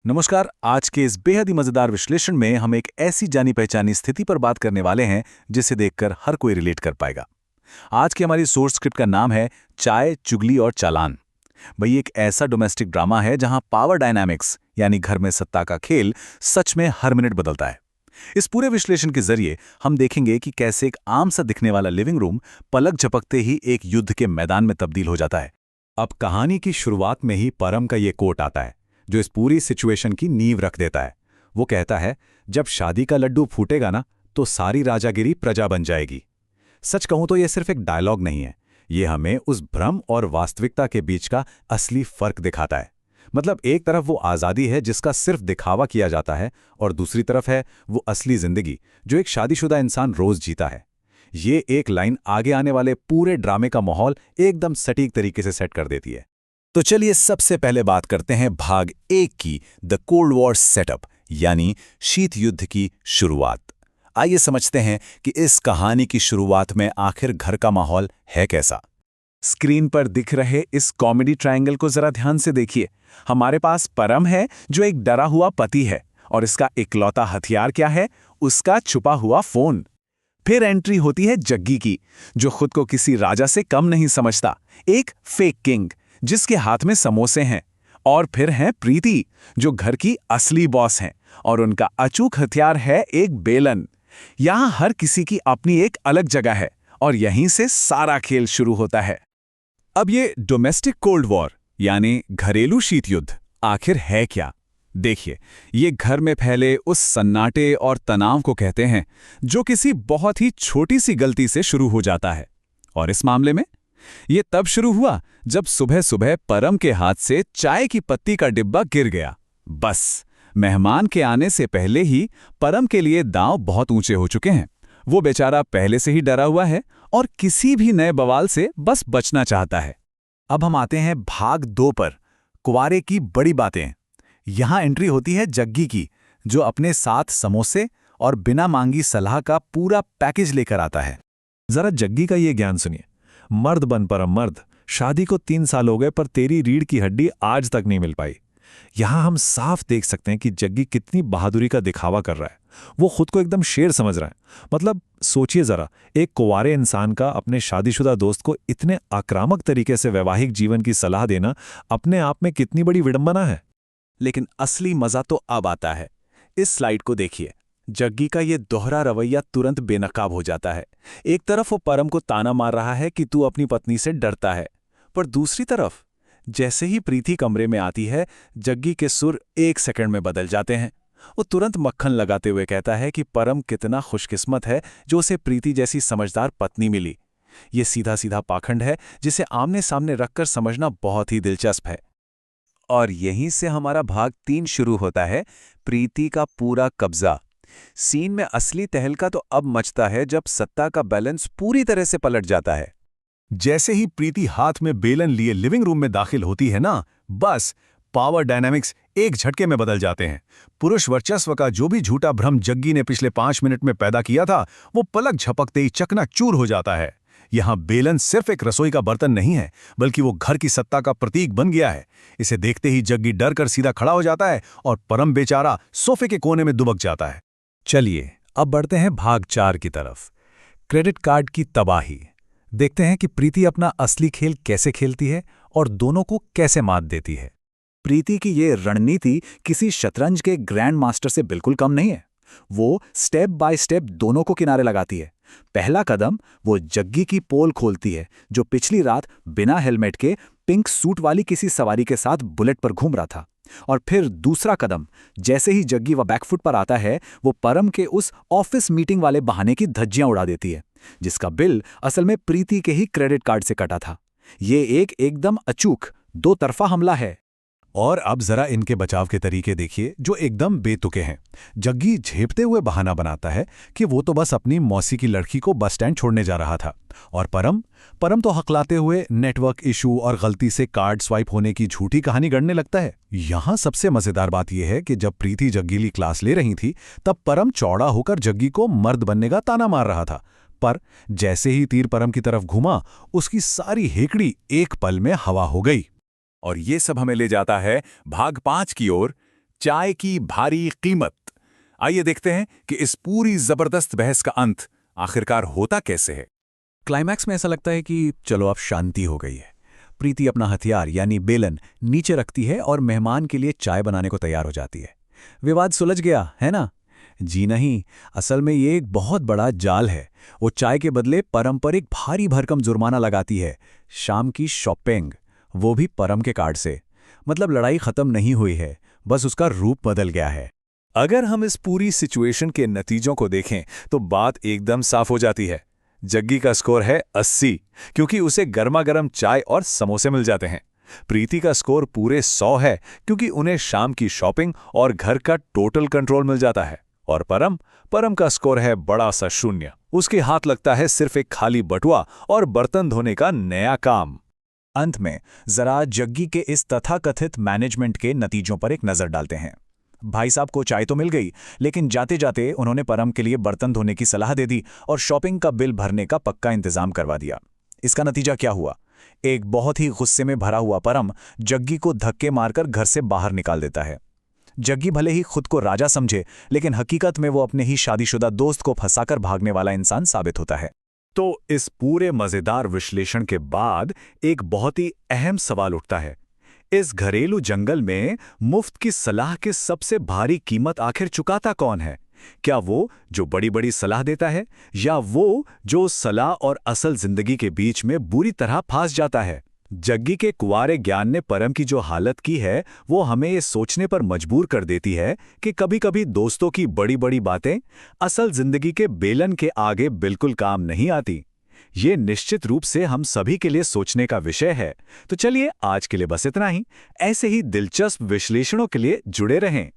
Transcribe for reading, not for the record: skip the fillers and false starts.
नमस्कार। आज के इस बेहद ही मजेदार विश्लेषण में हम एक ऐसी जानी पहचानी स्थिति पर बात करने वाले हैं जिसे देखकर हर कोई रिलेट कर पाएगा। आज की हमारी सोर्स स्क्रिप्ट का नाम है चाय, चुगली और चालान। भाई, एक ऐसा डोमेस्टिक ड्रामा है जहां पावर डायनामिक्स यानी घर में सत्ता का खेल सच में हर मिनट बदलता है। इस पूरे विश्लेषण के जरिए हम देखेंगे कि कैसे एक आम सा दिखने वाला लिविंग रूम पलक झपकते ही एक युद्ध के मैदान में तब्दील हो जाता है। अब कहानी की शुरुआत में ही परम का ये कोट आता है जो इस पूरी सिचुएशन की नींव रख देता है। वो कहता है, जब शादी का लड्डू फूटेगा ना तो सारी राजागिरी प्रजा बन जाएगी। सच कहूं तो ये सिर्फ एक डायलॉग नहीं है, ये हमें उस भ्रम और वास्तविकता के बीच का असली फर्क दिखाता है। मतलब एक तरफ वो आज़ादी है जिसका सिर्फ दिखावा किया जाता है, और दूसरी तरफ है वो असली जिंदगी जो एक शादीशुदा इंसान रोज जीता है। ये एक लाइन आगे आने वाले पूरे ड्रामे का माहौल एकदम सटीक तरीके से सेट कर देती है। तो चलिए सबसे पहले बात करते हैं भाग 1 की, द कोल्ड वॉर सेटअप यानी शीत युद्ध की शुरुआत। आइए समझते हैं कि इस कहानी की शुरुआत में आखिर घर का माहौल है कैसा। स्क्रीन पर दिख रहे इस कॉमेडी ट्रायंगल को जरा ध्यान से देखिए। हमारे पास परम है जो एक डरा हुआ पति है, और इसका इकलौता हथियार क्या है? उसका छुपा हुआ फोन। फिर एंट्री होती है जग्गी की, जो खुद को किसी राजा से कम नहीं समझता, एक फेक किंग जिसके हाथ में समोसे हैं। और फिर हैं प्रीति, जो घर की असली बॉस हैं, और उनका अचूक हथियार है एक बेलन। यहां हर किसी की अपनी एक अलग जगह है, और यहीं से सारा खेल शुरू होता है। अब ये डोमेस्टिक कोल्ड वॉर यानी घरेलू शीत युद्ध आखिर है क्या? देखिए, ये घर में फैले उस सन्नाटे और तनाव को कहते हैं जो किसी बहुत ही छोटी सी गलती से शुरू हो जाता है। और इस मामले में ये तब शुरू हुआ जब सुबह सुबह परम के हाथ से चाय की पत्ती का डिब्बा गिर गया। बस मेहमान के आने से पहले ही परम के लिए दांव बहुत ऊंचे हो चुके हैं। वो बेचारा पहले से ही डरा हुआ है और किसी भी नए बवाल से बस बचना चाहता है। अब हम आते हैं भाग 2 पर, कुंवारे की बड़ी बातें। यहां एंट्री होती है जग्गी की, जो अपने साथ समोसे और बिना मांगी सलाह का पूरा पैकेज लेकर आता है। जरा जग्गी का ये ज्ञान सुनिए। मर्द बन परम मर्द, शादी को 3 साल हो गए पर तेरी रीढ़ की हड्डी आज तक नहीं मिल पाई। यहां हम साफ देख सकते हैं कि जग्गी कितनी बहादुरी का दिखावा कर रहा है। वो खुद को एकदम शेर समझ रहा है। मतलब सोचिए जरा, एक कुंवारे इंसान का अपने शादीशुदा दोस्त को इतने आक्रामक तरीके से वैवाहिक जीवन की सलाह देना अपने आप में कितनी बड़ी विडंबना है। लेकिन असली मजा तो अब आता है। इस स्लाइड को देखिए। जग्गी का ये दोहरा रवैया तुरंत बेनकाब हो जाता है। एक तरफ वो परम को ताना मार रहा है कि तू अपनी पत्नी से डरता है, पर दूसरी तरफ जैसे ही प्रीति कमरे में आती है, जग्गी के सुर 1 सेकंड में बदल जाते हैं। वो तुरंत मक्खन लगाते हुए कहता है कि परम कितना खुशकिस्मत है जो उसे प्रीति जैसी समझदार पत्नी मिली। ये सीधा सीधा पाखंड है जिसे आमने सामने रखकर समझना बहुत ही दिलचस्प है। और यहीं से हमारा भाग 3 शुरू होता है, प्रीति का पूरा कब्जा। सीन में असली तहलका तो अब मचता है जब सत्ता का बैलेंस पूरी तरह से पलट जाता है। जैसे ही प्रीति हाथ में बेलन लिए लिविंग रूम में दाखिल होती है ना, बस पावर डायनामिक्स एक झटके में बदल जाते हैं। पुरुष वर्चस्व का जो भी झूठा भ्रम जग्गी ने पिछले 5 मिनट में पैदा किया था, वो पलक झपकते ही चकनाचूर हो जाता है। यहां बेलन सिर्फ एक रसोई का बर्तन नहीं है, बल्कि वो घर की सत्ता का प्रतीक बन गया है। इसे देखते ही जग्गी डर कर सीधा खड़ा हो जाता है और परम बेचारा सोफे के कोने में दुबक जाता है। चलिए अब बढ़ते हैं भाग 4 की तरफ, क्रेडिट कार्ड की तबाही। देखते हैं कि प्रीति अपना असली खेल कैसे खेलती है और दोनों को कैसे मात देती है। प्रीति की ये रणनीति किसी शतरंज के ग्रैंड मास्टर से बिल्कुल कम नहीं है। वो स्टेप बाय स्टेप दोनों को किनारे लगाती है। पहला कदम, वो जग्गी की पोल खोलती है, जो पिछली रात बिना हेलमेट के पिंक सूट वाली किसी सवारी के साथ बुलेट पर घूम रहा था। और फिर दूसरा कदम, जैसे ही जग्गी वह बैकफुट पर आता है, वो परम के उस ऑफिस मीटिंग वाले बहाने की धज्जियां उड़ा देती है, जिसका बिल असल में प्रीति के ही क्रेडिट कार्ड से कटा था। ये एक एकदम अचूक दो तरफा हमला है। और अब जरा इनके बचाव के तरीके देखिए जो एकदम बेतुके हैं। जग्गी झेपते हुए बहाना बनाता है कि वो तो बस अपनी मौसी की लड़की को बस स्टैंड छोड़ने जा रहा था, और परम तो हकलाते हुए नेटवर्क इशू और गलती से कार्ड स्वाइप होने की झूठी कहानी गढ़ने लगता है। यहां सबसे मजेदार बात यह है कि जब प्रीति जग्गीली क्लास ले रही थी, तब परम चौड़ा होकर जग्गी को मर्द बनने का ताना मार रहा था, पर जैसे ही तीर परम की तरफ घुमा, उसकी सारी हेकड़ी एक पल में हवा हो गई। और ये सब हमें ले जाता है भाग 5 की ओर, चाय की भारी कीमत। आइए देखते हैं कि इस पूरी जबरदस्त बहस का अंत आखिरकार होता कैसे है। क्लाइमैक्स में ऐसा लगता है कि चलो अब शांति हो गई है। प्रीति अपना हथियार यानी बेलन नीचे रखती है और मेहमान के लिए चाय बनाने को तैयार हो जाती है। विवाद सुलझ गया है ना? जी नहीं, असल में ये एक बहुत बड़ा जाल है। वो चाय के बदले परम पर एक भारी भरकम जुर्माना लगाती है, शाम की शॉपिंग, वो भी परम के कार्ड से। मतलब लड़ाई खत्म नहीं हुई है, बस उसका रूप बदल गया है। अगर हम इस पूरी सिचुएशन के नतीजों को देखें तो बात एकदम साफ हो जाती है। जग्गी का स्कोर है 80, क्योंकि उसे गर्मा गर्म चाय और समोसे मिल जाते हैं। प्रीति का स्कोर पूरे 100 है, क्योंकि उन्हें शाम की शॉपिंग और घर का टोटल कंट्रोल मिल जाता है। और परम का स्कोर है बड़ा सा 0। उसके हाथ लगता है सिर्फ एक खाली बटुआ और बर्तन धोने का नया काम। अंत में जरा जग्गी के इस तथाकथित मैनेजमेंट के नतीजों पर एक नजर डालते हैं। भाई साहब को चाय तो मिल गई, लेकिन जाते जाते उन्होंने परम के लिए बर्तन धोने की सलाह दे दी और शॉपिंग का बिल भरने का पक्का इंतजाम करवा दिया। इसका नतीजा क्या हुआ? एक बहुत ही गुस्से में भरा हुआ परम जग्गी को धक्के मारकर घर से बाहर निकाल देता है। जग्गी भले ही खुद को राजा समझे, लेकिन हकीकत में वो अपने ही शादीशुदा दोस्त को फंसाकर भागने वाला इंसान साबित होता है। तो इस पूरे मजेदार विश्लेषण के बाद एक बहुत ही अहम सवाल उठता है। इस घरेलू जंगल में मुफ्त की सलाह की सबसे भारी कीमत आखिर चुकाता कौन है? क्या वो जो बड़ी बड़ी सलाह देता है, या वो जो सलाह और असल जिंदगी के बीच में बुरी तरह फंस जाता है? जग्गी के कुंवारे ज्ञान ने परम की जो हालत की है, वो हमें ये सोचने पर मजबूर कर देती है कि कभी-कभी दोस्तों की बड़ी बड़ी बातें असल जिंदगी के बेलन के आगे बिल्कुल काम नहीं आती। ये निश्चित रूप से हम सभी के लिए सोचने का विषय है। तो चलिए आज के लिए बस इतना ही। ऐसे ही दिलचस्प विश्लेषणों के लिए जुड़े रहें।